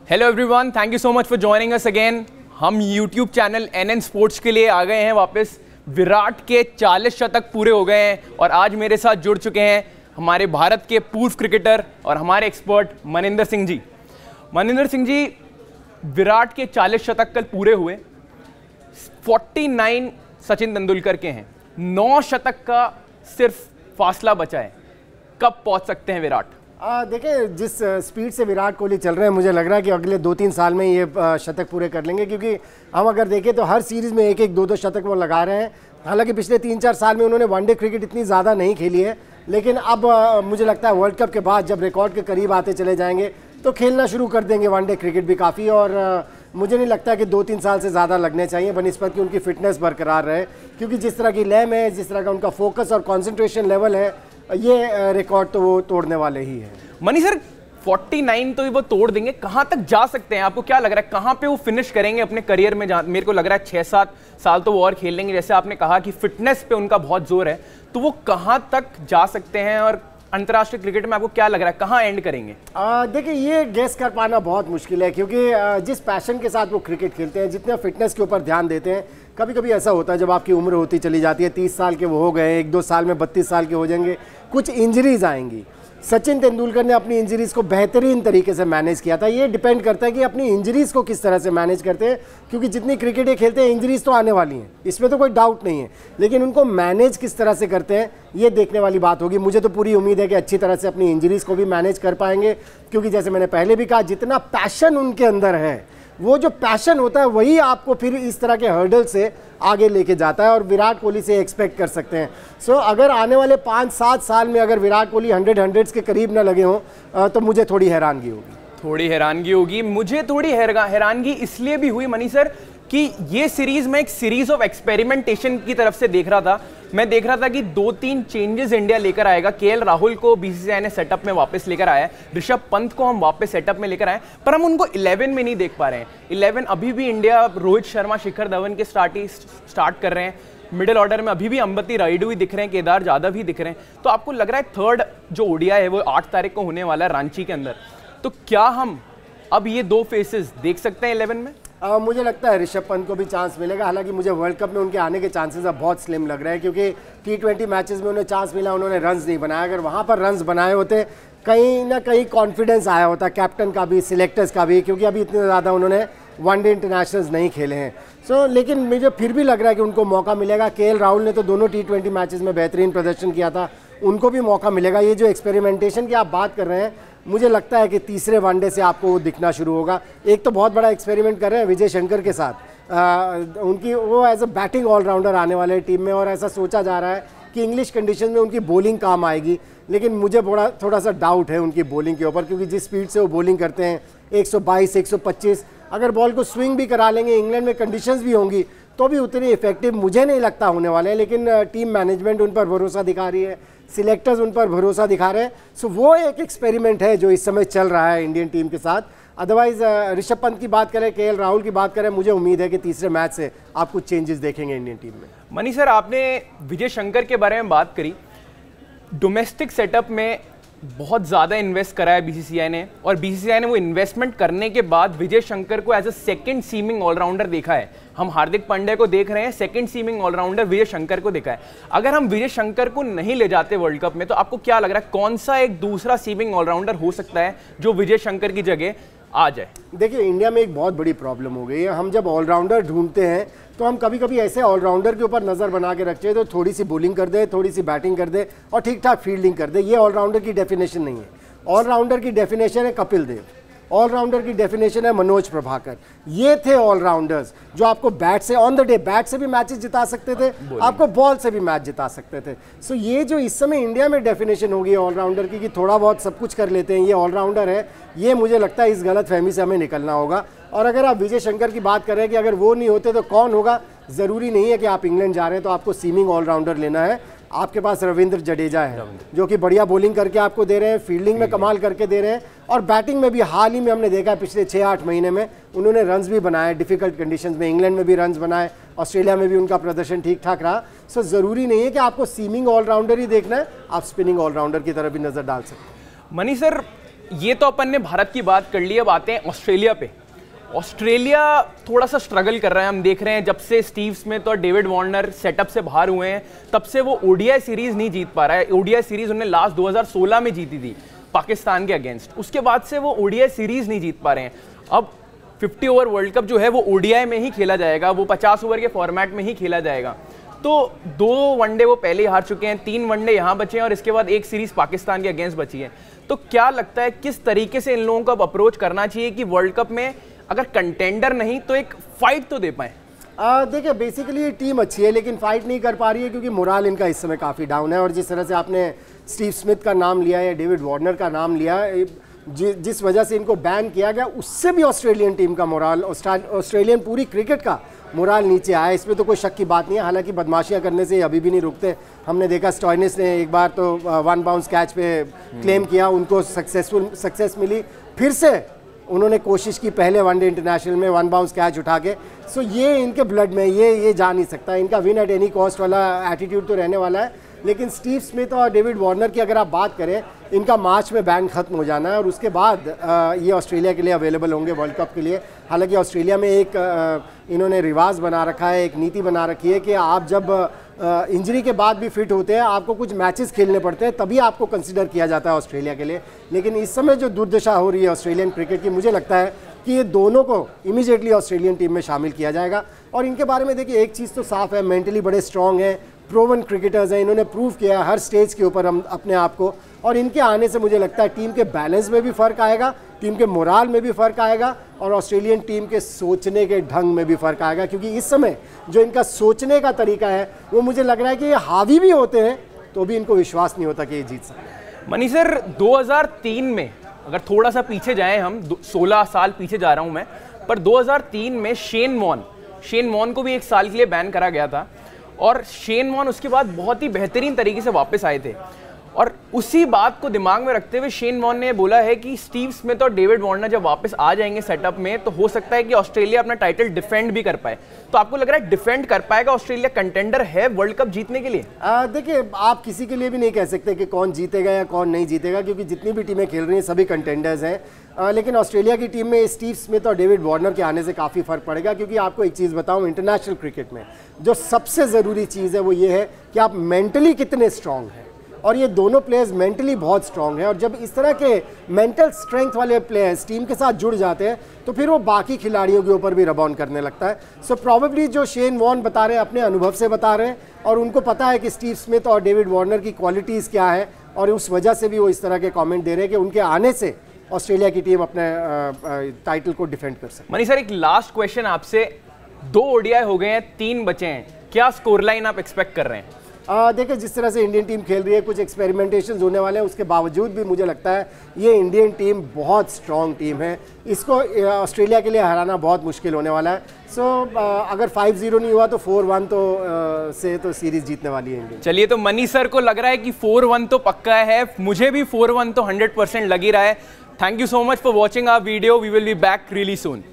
Hello everyone, thank you so much for joining us again. हम YouTube channel NN sports के लिए आ गए हैं वापस। विराट के 40 शतक पूरे हो गए हैं और आज मेरे साथ जुड़ चुके हैं हमारे भारत के पूर्व क्रिकेटर और हमारे एक्सपर्ट मनिंदर सिंह जी। मनिंदर सिंह जी, विराट के 40 शतक कल पूरे हुए, 49 सचिन तेंदुलकर के हैं, 9 शतक का सिर्फ फासला बचा है। कब पहुंच सकते हैं विराट? देखिए, जिस स्पीड से विराट कोहली चल रहे हैं, मुझे लग रहा है कि अगले 2-3 साल में ये शतक पूरे कर लेंगे, क्योंकि हम अगर देखें तो हर सीरीज़ में 1-1, 2-2 शतक वो लगा रहे हैं। हालांकि पिछले 3-4 साल में उन्होंने वनडे क्रिकेट इतनी ज़्यादा नहीं खेली है, लेकिन अब मुझे लगता है वर्ल्ड कप के बाद जब रिकॉर्ड के करीब आते चले जाएंगे तो खेलना शुरू कर देंगे वनडे क्रिकेट भी काफ़ी। और मुझे नहीं लगता कि 2-3 साल से ज़्यादा लगने चाहिए बनिस्बत कि उनकी फिटनेस बरकरार रहे, क्योंकि जिस तरह की लय में, जिस तरह का उनका फोकस और कॉन्सेंट्रेशन लेवल है, ये रिकॉर्ड तो वो तोड़ने वाले ही हैं। मनी सर, 49 तो वो तोड़ देंगे, कहां तक जा सकते हैं? आपको क्या लग रहा है कहां पे वो फिनिश करेंगे अपने करियर में? मेरे को लग रहा है 6-7 साल तो वो और खेल लेंगे। जैसे आपने कहा कि फिटनेस पे उनका बहुत जोर है, तो वो कहां तक जा सकते हैं और अंतर्राष्ट्रीय क्रिकेट में आपको क्या लग रहा है कहां एंड करेंगे? देखिए, ये गेस कर पाना बहुत मुश्किल है, क्योंकि जिस पैशन के साथ वो क्रिकेट खेलते हैं, जितना फिटनेस के ऊपर ध्यान देते हैं, कभी कभी ऐसा होता है जब आपकी उम्र होती चली जाती है, 30 साल के वो हो गए, 1-2 साल में 32 साल के हो जाएंगे, कुछ इंजरीज आएंगी। सचिन तेंदुलकर ने अपनी इंजरीज को बेहतरीन तरीके से मैनेज किया था। ये डिपेंड करता है कि अपनी इंजरीज को किस तरह से मैनेज करते हैं, क्योंकि जितनी क्रिकेट ये खेलते हैं इंजरीज तो आने वाली हैं, इसमें तो कोई डाउट नहीं है, लेकिन उनको मैनेज किस तरह से करते हैं ये देखने वाली बात होगी। मुझे तो पूरी उम्मीद है कि अच्छी तरह से अपनी इंजरीज को भी मैनेज कर पाएंगे, क्योंकि जैसे मैंने पहले भी कहा, जितना पैशन उनके अंदर है, वो जो पैशन होता है वही आपको फिर इस तरह के हर्डल से आगे लेके जाता है, और विराट कोहली से एक्सपेक्ट कर सकते हैं। सो अगर आने वाले 5-7 साल में अगर विराट कोहली 100 के करीब ना लगे हों तो मुझे थोड़ी हैरानगी होगी। मुझे थोड़ी हैरानगी इसलिए भी हुई मनी सर कि ये सीरीज में एक सीरीज ऑफ एक्सपेरिमेंटेशन की तरफ से देख रहा था। मैं देख रहा था कि 2-3 चेंजेस इंडिया लेकर आएगा। केएल राहुल को बीसीसीआई ने सेटअप में वापस लेकर आया है, ऋषभ पंत को हम वापस सेटअप में लेकर आए, पर हम उनको 11 में नहीं देख पा रहे हैं। 11 अभी भी इंडिया रोहित शर्मा, शिखर धवन के स्टार्ट कर रहे हैं। मिडिल ऑर्डर में अभी भी अंबती रायडू ही दिख रहे हैं, केदार जाधव ही दिख रहे हैं। तो आपको लग रहा है थर्ड जो ओडीआई है वो 8 तारीख को होने वाला है रांची के अंदर, तो क्या हम अब ये 2 फेसेस देख सकते हैं 11 में? मुझे लगता है ऋषभ पंत को भी चांस मिलेगा। हालांकि मुझे वर्ल्ड कप में उनके आने के चांसेस अब बहुत स्लिम लग रहे हैं, क्योंकि T20 मैचेस में उन्हें चांस मिला, उन्होंने रन्स नहीं बनाया। अगर वहाँ पर रन्स बनाए होते, कहीं ना कहीं कॉन्फिडेंस आया होता कैप्टन का भी, सिलेक्टर्स का भी, क्योंकि अभी इतने ज़्यादा उन्होंने वनडे इंटरनेशनल्स नहीं खेले हैं। लेकिन मुझे फिर भी लग रहा है कि उनको मौका मिलेगा। केएल राहुल ने तो दोनों T20 मैचेस में बेहतरीन प्रदर्शन किया था, उनको भी मौका मिलेगा। ये जो एक्सपेरिमेंटेशन की आप बात कर रहे हैं, मुझे लगता है कि तीसरे वनडे से आपको वो दिखना शुरू होगा। एक तो बहुत बड़ा एक्सपेरिमेंट कर रहे हैं विजय शंकर के साथ, उनकी वो एज अ बैटिंग ऑलराउंडर आने वाले टीम में, और ऐसा सोचा जा रहा है कि इंग्लिश कंडीशन में उनकी बॉलिंग काम आएगी। लेकिन मुझे थोड़ा सा डाउट है उनकी बॉलिंग के ऊपर, क्योंकि जिस स्पीड से वो बॉलिंग करते हैं 122, 125, अगर बॉल को स्विंग भी करा लेंगे, इंग्लैंड में कंडीशंस भी होंगी, तो भी उतनी इफेक्टिव मुझे नहीं लगता होने वाले हैं। लेकिन टीम मैनेजमेंट उन पर भरोसा दिखा रही है, सिलेक्टर्स उन पर भरोसा दिखा रहे हैं। सो वो एक एक्सपेरिमेंट है जो इस समय चल रहा है इंडियन टीम के साथ। अदरवाइज ऋषभ पंत की बात करें, केएल राहुल की बात करें, मुझे उम्मीद है कि तीसरे मैच से आप कुछ चेंजेस देखेंगे इंडियन टीम में। मनी सर, आपने विजय शंकर के बारे में बात करी। डोमेस्टिक सेटअप में बहुत ज़्यादा इन्वेस्ट करा है बीसीसीआई ने, और बीसीसीआई ने वो इन्वेस्टमेंट करने के बाद विजय शंकर को as a second seaming allrounder देखा है। हम हार्दिक पांड्या को देख रहे हैं, second seaming allrounder Vijay Shankar को देखा है। अगर हम विजय शंकर को नहीं ले जाते वर्ल्ड कप में, तो आपको क्या लग रहा है कौन सा एक दूसरा सीमिंग ऑलराउंडर हो सकता है जो विजय शंकर की जगह आ जाए? देखिए, इंडिया में एक बहुत बड़ी प्रॉब्लम हो गई है। हम जब ऑलराउंडर ढूंढते हैं तो हम कभी कभी ऐसे ऑलराउंडर के ऊपर नज़र बना के रखते हैं तो थोड़ी सी बॉलिंग कर दे, थोड़ी सी बैटिंग कर दे और ठीक ठाक फील्डिंग कर दे। ये ऑलराउंडर की डेफिनेशन नहीं है। ऑलराउंडर की डेफिनेशन है कपिल देव, ऑलराउंडर की डेफिनेशन है मनोज प्रभाकर। ये थे ऑलराउंडर्स जो आपको बैट से, ऑन द डे बैट से भी मैचेस जिता सकते थे, आपको बॉल से भी मैच जिता सकते थे। सो ये जो इस समय इंडिया में डेफिनेशन होगी ऑलराउंडर की कि थोड़ा बहुत सब कुछ कर लेते हैं, ये ऑलराउंडर है, ये मुझे लगता है इस गलत फहमी से हमें निकलना होगा। और अगर आप विजय शंकर की बात कर रहे हैं कि अगर वो नहीं होते तो कौन होगा, ज़रूरी नहीं है कि आप इंग्लैंड जा रहे हैं तो आपको सीमिंग ऑलराउंडर लेना है। आपके पास रविंद्र जडेजा है जो कि बढ़िया बॉलिंग करके आपको दे रहे हैं, फील्डिंग में कमाल करके दे रहे हैं, और बैटिंग में भी हाल ही में हमने देखा है पिछले 6-8 महीने में उन्होंने रन्स भी बनाए डिफिकल्ट कंडीशंस में। इंग्लैंड में भी रन्स बनाए, ऑस्ट्रेलिया में भी उनका प्रदर्शन ठीक ठाक रहा। सो ज़रूरी नहीं है कि आपको सीमिंग ऑलराउंडर ही देखना है, आप स्पिनिंग ऑलराउंडर की तरफ भी नज़र डाल सकते हैं। मनी सर, ये तो अपन ने भारत की बात कर ली, अब आते हैं ऑस्ट्रेलिया पे। ऑस्ट्रेलिया थोड़ा सा स्ट्रगल कर रहा है, हम देख रहे हैं जब से स्टीव स्मिथ और डेविड वार्नर सेटअप से बाहर हुए हैं तब से वो ओडीआई सीरीज नहीं जीत पा रहा है। ओडीआई सीरीज उन्होंने लास्ट 2016 में जीती थी पाकिस्तान के अगेंस्ट, उसके बाद से वो ओडीआई सीरीज नहीं जीत पा रहे हैं। अब 50 ओवर वर्ल्ड कप जो है वो ओडीआई में ही खेला जाएगा, वो 50 ओवर के फॉर्मेट में ही खेला जाएगा। तो 2 वनडे वो पहले ही हार चुके हैं, 3 वनडे यहाँ बचे हैं और इसके बाद एक सीरीज पाकिस्तान के अगेंस्ट बची है। तो क्या लगता है किस तरीके से इन लोगों को अब अप्रोच करना चाहिए कि वर्ल्ड कप में अगर कंटेंडर नहीं तो एक फाइट तो दे पाए? देखिए बेसिकली ये टीम अच्छी है लेकिन फाइट नहीं कर पा रही है क्योंकि मोराल इनका इस समय काफ़ी डाउन है। और जिस तरह से आपने स्टीव स्मिथ का नाम लिया या डेविड वार्नर का नाम लिया, जिस वजह से इनको बैन किया गया उससे भी ऑस्ट्रेलियन टीम का मोराल, ऑस्ट्रेलियन पूरी क्रिकेट का मोराल नीचे आया। इसमें तो कोई शक की बात नहीं है। हालांकि बदमाशियां करने से अभी भी नहीं रुकते। हमने देखा स्टॉइनिस ने एक बार तो 1 बाउंस कैच पे क्लेम किया, उनको सक्सेस मिली, फिर से उन्होंने कोशिश की पहले वनडे इंटरनेशनल में 1 बाउंस कैच उठा के। सो ये इनके ब्लड में, ये जा नहीं सकता। इनका विन एट एनी कॉस्ट वाला एटीट्यूड तो रहने वाला है। लेकिन स्टीव स्मिथ और डेविड वार्नर की अगर आप बात करें, इनका मार्च में बैन खत्म हो जाना है और उसके बाद ये ऑस्ट्रेलिया के लिए अवेलेबल होंगे वर्ल्ड कप के लिए। हालांकि ऑस्ट्रेलिया में एक इन्होंने रिवाज बना रखा है, एक नीति बना रखी है कि आप जब इंजरी के बाद भी फिट होते हैं, आपको कुछ मैचेस खेलने पड़ते हैं, तभी आपको कंसिडर किया जाता है ऑस्ट्रेलिया के लिए। लेकिन इस समय जो दुर्दशा हो रही है ऑस्ट्रेलियन क्रिकेट की, मुझे लगता है कि ये दोनों को इमीडिएटली ऑस्ट्रेलियन टीम में शामिल किया जाएगा। और इनके बारे में देखिए एक चीज़ तो साफ है, मेंटली बड़े स्ट्रॉन्ग हैं, प्रोवन क्रिकेटर्स हैं, इन्होंने प्रूव किया है हर स्टेज के ऊपर हम अपने आप को। और इनके आने से मुझे लगता है टीम के बैलेंस में भी फ़र्क आएगा, टीम के मोराल में भी फ़र्क आएगा और ऑस्ट्रेलियन टीम के सोचने के ढंग में भी फ़र्क आएगा। क्योंकि इस समय जो इनका सोचने का तरीका है वो मुझे लग रहा है कि ये हावी भी होते हैं तो भी इनको विश्वास नहीं होता कि ये जीत सकते हैं। मनी सर, 2003 में अगर थोड़ा सा पीछे जाएं हम, 16 साल पीछे जा रहा हूं मैं, पर 2003 में शेन वॉर्न को भी 1 साल के लिए बैन करा गया था और शेन वॉर्न उसके बाद बहुत ही बेहतरीन तरीके से वापस आए थे। और उसी बात को दिमाग में रखते हुए शेन वॉर्न ने बोला है कि स्टीव स्मिथ और डेविड वार्नर जब वापस आ जाएंगे सेटअप में तो हो सकता है कि ऑस्ट्रेलिया अपना टाइटल डिफेंड भी कर पाए। तो आपको लग रहा है डिफेंड कर पाएगा ऑस्ट्रेलिया, कंटेंडर है वर्ल्ड कप जीतने के लिए? देखिए आप किसी के लिए भी नहीं कह सकते कि कौन जीतेगा या कौन नहीं जीतेगा, क्योंकि जितनी भी टीमें खेल रही हैं सभी कंटेंडर्स हैं। लेकिन ऑस्ट्रेलिया की टीम में स्टीव स्मिथ और डेविड वार्नर के आने से काफ़ी फर्क पड़ेगा। क्योंकि आपको एक चीज़ बताऊं, इंटरनेशनल क्रिकेट में जो सबसे ज़रूरी चीज़ है वो ये है कि आप मेंटली कितने स्ट्रांग हैं। और ये दोनों प्लेयर्स मेंटली बहुत स्ट्रांग हैं और जब इस तरह के मेंटल स्ट्रेंथ वाले प्लेयर्स टीम के साथ जुड़ जाते हैं तो फिर वो बाकी खिलाड़ियों के ऊपर भी रबाउंड करने लगता है। सो प्रॉबेबली जो शेन वॉर्न बता रहे हैं अपने अनुभव से बता रहे हैं और उनको पता है कि स्टीव स्मिथ और डेविड वार्नर की क्वालिटीज़ क्या है और उस वजह से भी वो इस तरह के कॉमेंट दे रहे हैं कि उनके आने से ऑस्ट्रेलिया की टीम अपने टाइटल को डिफेंड कर सकती है। मनी सर, एक लास्ट क्वेश्चन आपसे, 2 ओडीआई हो गए हैं, 3 बचे हैं, क्या स्कोर लाइन आप एक्सपेक्ट कर रहे हैं? देखिए जिस तरह से इंडियन टीम खेल रही है, कुछ एक्सपेरिमेंटेशन होने वाले हैं, उसके बावजूद भी मुझे लगता है ये इंडियन टीम बहुत स्ट्रॉन्ग टीम है, इसको ऑस्ट्रेलिया के लिए हराना बहुत मुश्किल होने वाला है। सो अगर 5-0 नहीं हुआ तो 4-1 से तो सीरीज जीतने वाली है इंडिया। चलिए, तो मनी सर को लग रहा है कि 4-1 तो पक्का है, मुझे भी 4-1 तो 100% लग ही रहा है। Thank you so much for watching our video, we will be back really soon.